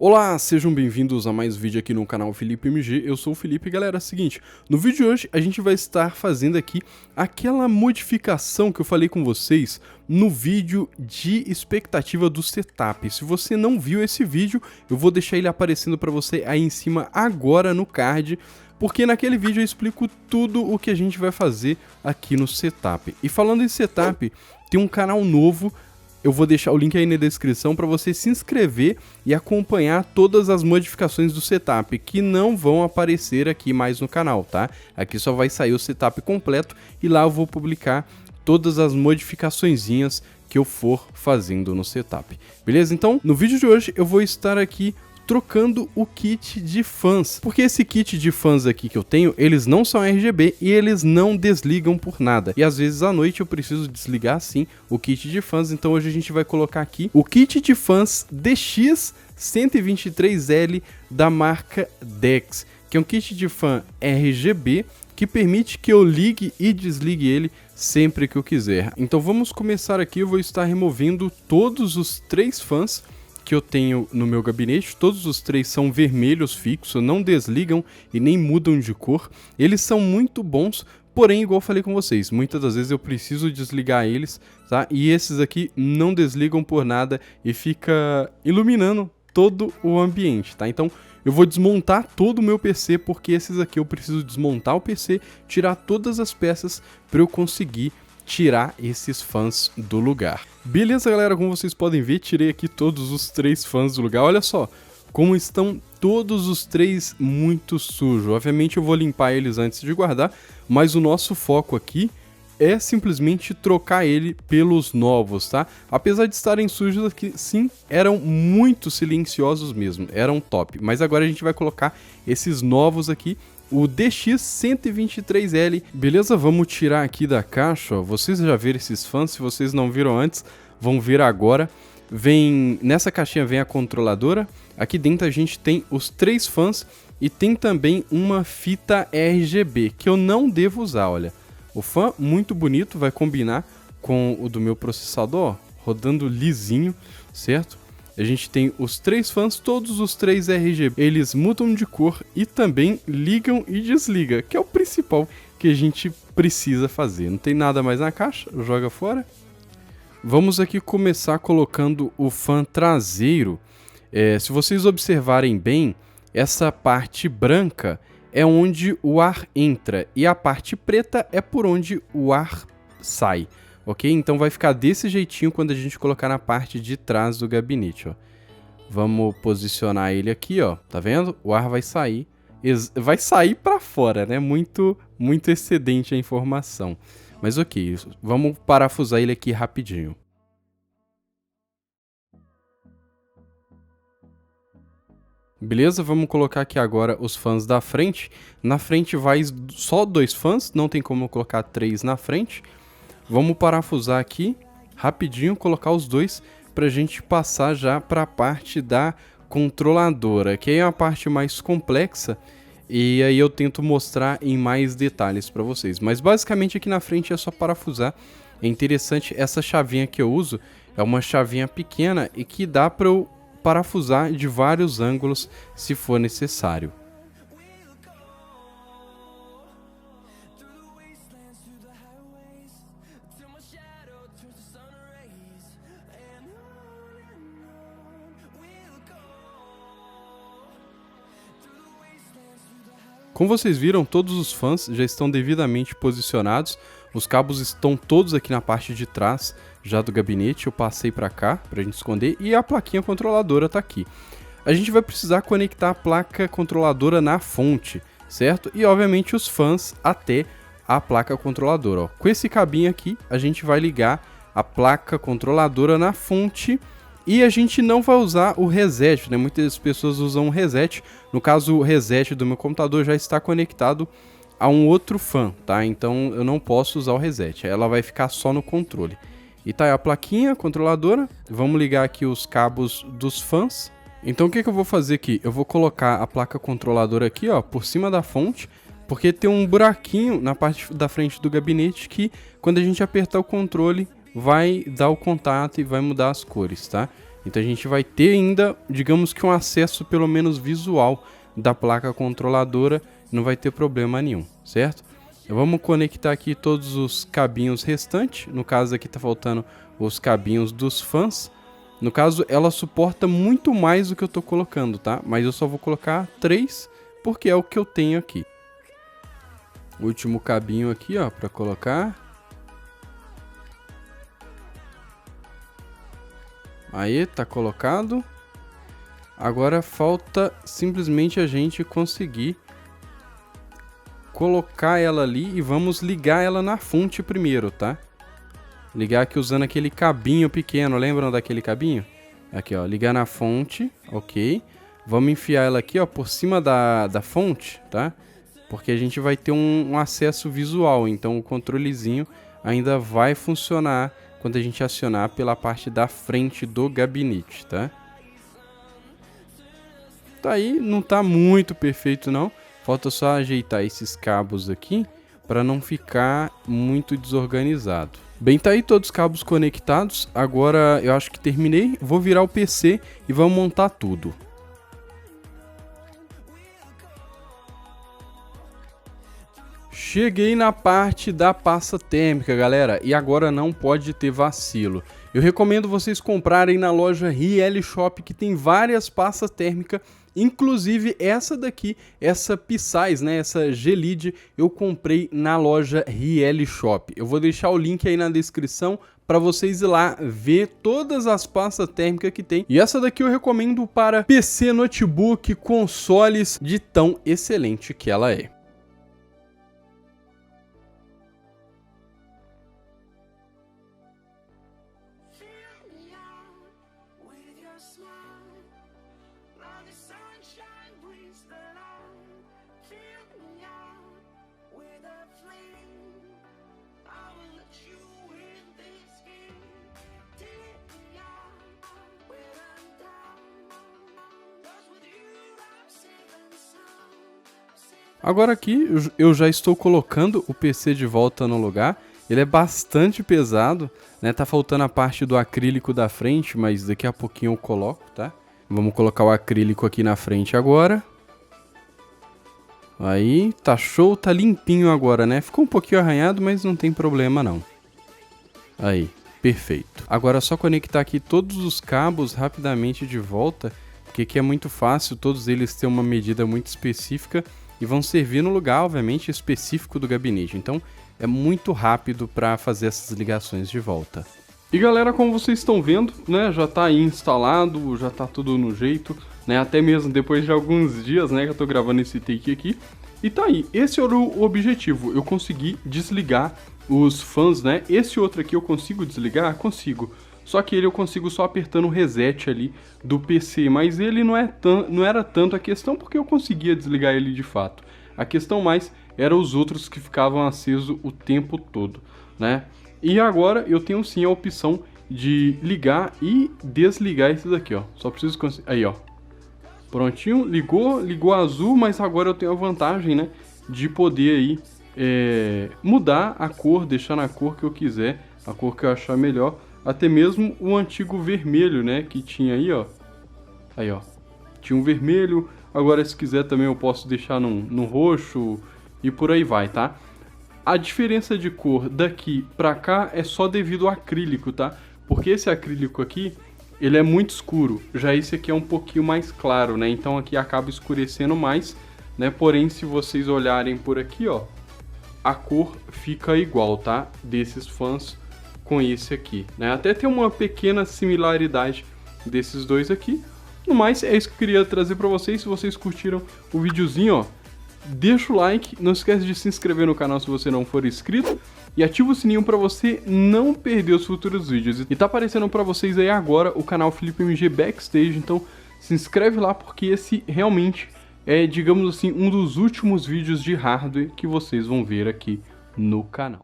Olá, sejam bem-vindos a mais um vídeo aqui no canal Felipe MG, eu sou o Felipe. Galera, é o seguinte, no vídeo de hoje a gente vai estar fazendo aqui aquela modificação que eu falei com vocês no vídeo de expectativa do setup. Se você não viu esse vídeo, eu vou deixar ele aparecendo para você aí em cima agora no card, porque naquele vídeo eu explico tudo o que a gente vai fazer aqui no setup. E falando em setup, tem um canal novo. Eu vou deixar o link aí na descrição para você se inscrever e acompanhar todas as modificações do setup que não vão aparecer aqui mais no canal, tá? Aqui só vai sair o setup completo e lá eu vou publicar todas as modificaçõezinhas que eu for fazendo no setup. Beleza? Então, no vídeo de hoje eu vou estar aqui trocando o kit de fãs, porque esse kit de fãs aqui que eu tenho, eles não são RGB e eles não desligam por nada, e às vezes à noite eu preciso desligar sim o kit de fãs. Então hoje a gente vai colocar aqui o kit de fãs DX123L da marca DEX, que é um kit de fã RGB que permite que eu ligue e desligue ele sempre que eu quiser. Então vamos começar aqui. Eu vou estar removendo todos os 3 fãs que eu tenho no meu gabinete. Todos os 3 são vermelhos fixos, não desligam e nem mudam de cor. Eles são muito bons, porém, igual eu falei com vocês, muitas das vezes eu preciso desligar eles, tá? E esses aqui não desligam por nada e fica iluminando todo o ambiente, tá? Então eu vou desmontar todo o meu PC, porque esses aqui eu preciso desmontar o PC, tirar todas as peças para eu conseguir tirar esses fãs do lugar. Beleza, galera, como vocês podem ver, tirei aqui todos os 3 fãs do lugar. Olha só como estão todos os 3 muito sujos. Obviamente eu vou limpar eles antes de guardar, mas o nosso foco aqui é simplesmente trocar ele pelos novos, tá? Apesar de estarem sujos aqui, sim, eram muito silenciosos mesmo, eram top. Mas agora a gente vai colocar esses novos aqui, o DX123L, beleza? Vamos tirar aqui da caixa, ó. Vocês já viram esses fãs? Se vocês não viram antes, vão ver agora. Nessa caixinha vem a controladora, aqui dentro a gente tem os 3 fãs e tem também uma fita RGB, que eu não devo usar, olha. O fã muito bonito, vai combinar com o do meu processador, ó, rodando lisinho, certo? A gente tem os 3 fãs, todos os 3 RGB, eles mudam de cor e também ligam e desligam, que é o principal que a gente precisa fazer. Não tem nada mais na caixa, joga fora. Vamos aqui começar colocando o fã traseiro. Se vocês observarem bem, essa parte branca é onde o ar entra e a parte preta é por onde o ar sai. Ok? Então vai ficar desse jeitinho quando a gente colocar na parte de trás do gabinete, ó. Vamos posicionar ele aqui, ó. Tá vendo? O ar vai sair. Vai sair para fora, né? Muito excedente a informação. Mas ok, vamos parafusar ele aqui rapidinho. Beleza, vamos colocar aqui agora os fãs da frente. Na frente vai só 2 fãs, não tem como colocar 3 na frente. Vamos parafusar aqui, rapidinho, colocar os 2 para a gente passar já para a parte da controladora, que é a parte mais complexa, e aí eu tento mostrar em mais detalhes para vocês. Mas basicamente aqui na frente é só parafusar. É interessante, essa chavinha que eu uso é uma chavinha pequena e que dá para eu parafusar de vários ângulos se for necessário. Como vocês viram, todos os fãs já estão devidamente posicionados. Os cabos estão todos aqui na parte de trás já do gabinete. Eu passei para cá para a gente esconder e a plaquinha controladora está aqui. A gente vai precisar conectar a placa controladora na fonte, certo? E obviamente os fãs até a placa controladora, ó. Com esse cabinho aqui a gente vai ligar a placa controladora na fonte. E a gente não vai usar o reset, né? Muitas pessoas usam o reset. No caso, o reset do meu computador já está conectado a um outro fã, tá? Então eu não posso usar o reset, ela vai ficar só no controle. E tá aí a plaquinha controladora. Vamos ligar aqui os cabos dos fãs. Então o que eu vou fazer aqui? Eu vou colocar a placa controladora aqui, ó, por cima da fonte, porque tem um buraquinho na parte da frente do gabinete que quando a gente apertar o controle vai dar o contato e vai mudar as cores, tá? Então a gente vai ter ainda, digamos que um acesso pelo menos visual da placa controladora, não vai ter problema nenhum, certo? Vamos conectar aqui todos os cabinhos restantes. No caso aqui tá faltando os cabinhos dos fãs. No caso, ela suporta muito mais do que eu tô colocando, tá? Mas eu só vou colocar 3, porque é o que eu tenho aqui. Último cabinho aqui, ó, para colocar. Aí, tá colocado. Agora falta simplesmente a gente conseguir colocar ela ali e vamos ligar ela na fonte primeiro, tá? Ligar aqui usando aquele cabinho pequeno, lembram daquele cabinho? Aqui, ó, ligar na fonte, ok. Vamos enfiar ela aqui, ó, por cima da fonte, tá? Porque a gente vai ter um acesso visual, então o controlezinho ainda vai funcionar quando a gente acionar pela parte da frente do gabinete, tá? Tá aí, não tá muito perfeito não. Falta só ajeitar esses cabos aqui para não ficar muito desorganizado. Bem, tá aí todos os cabos conectados. Agora eu acho que terminei. Vou virar o PC e vamos montar tudo. Cheguei na parte da pasta térmica, galera, e agora não pode ter vacilo. Eu recomendo vocês comprarem na loja Riel Shop, que tem várias pastas térmicas, inclusive essa daqui, essa P-Size, né, essa Gelide, eu comprei na loja Riel Shop. Eu vou deixar o link aí na descrição para vocês ir lá ver todas as pastas térmicas que tem. E essa daqui eu recomendo para PC, notebook, consoles, de tão excelente que ela é. Agora aqui eu já estou colocando o PC de volta no lugar. Ele é bastante pesado, né? Tá faltando a parte do acrílico da frente, mas daqui a pouquinho eu coloco, tá? Vamos colocar o acrílico aqui na frente agora. Aí, tá show, tá limpinho agora, né? Ficou um pouquinho arranhado, mas não tem problema não. Aí, perfeito. Agora é só conectar aqui todos os cabos rapidamente de volta, porque aqui é muito fácil, todos eles têm uma medida muito específica e vão servir no lugar, obviamente, específico do gabinete. Então, é muito rápido para fazer essas ligações de volta. E galera, como vocês estão vendo, né, já tá aí instalado, já tá tudo no jeito, né, até mesmo depois de alguns dias, né, que eu tô gravando esse take aqui. E tá aí, esse era o objetivo, eu consegui desligar os fãs, né, esse outro aqui eu consigo desligar? Consigo. Só que ele eu consigo só apertando o reset ali do PC, mas ele não era tanto a questão porque eu conseguia desligar ele de fato. A questão mais era os outros que ficavam acesos o tempo todo, né? E agora eu tenho sim a opção de ligar e desligar esses aqui, ó. Só preciso aí, ó. Prontinho, ligou azul, mas agora eu tenho a vantagem, né, de poder aí mudar a cor, deixar na cor que eu quiser, a cor que eu achar melhor. Até mesmo o antigo vermelho, né, que tinha aí, ó. Aí, ó. Tinha um vermelho. Agora, se quiser também eu posso deixar no roxo e por aí vai, tá? A diferença de cor daqui pra cá é só devido ao acrílico, tá? Porque esse acrílico aqui, ele é muito escuro. Já esse aqui é um pouquinho mais claro, né? Então aqui acaba escurecendo mais, né? Porém, se vocês olharem por aqui, ó, a cor fica igual, tá? Desses fãs com esse aqui, né? Até tem uma pequena similaridade desses dois aqui. No mais, é isso que eu queria trazer para vocês. Se vocês curtiram o videozinho, ó, deixa o like, não esquece de se inscrever no canal se você não for inscrito e ativa o sininho para você não perder os futuros vídeos. E tá aparecendo para vocês aí agora o canal Felipe MG Backstage, então se inscreve lá porque esse realmente é, digamos assim, um dos últimos vídeos de hardware que vocês vão ver aqui no canal.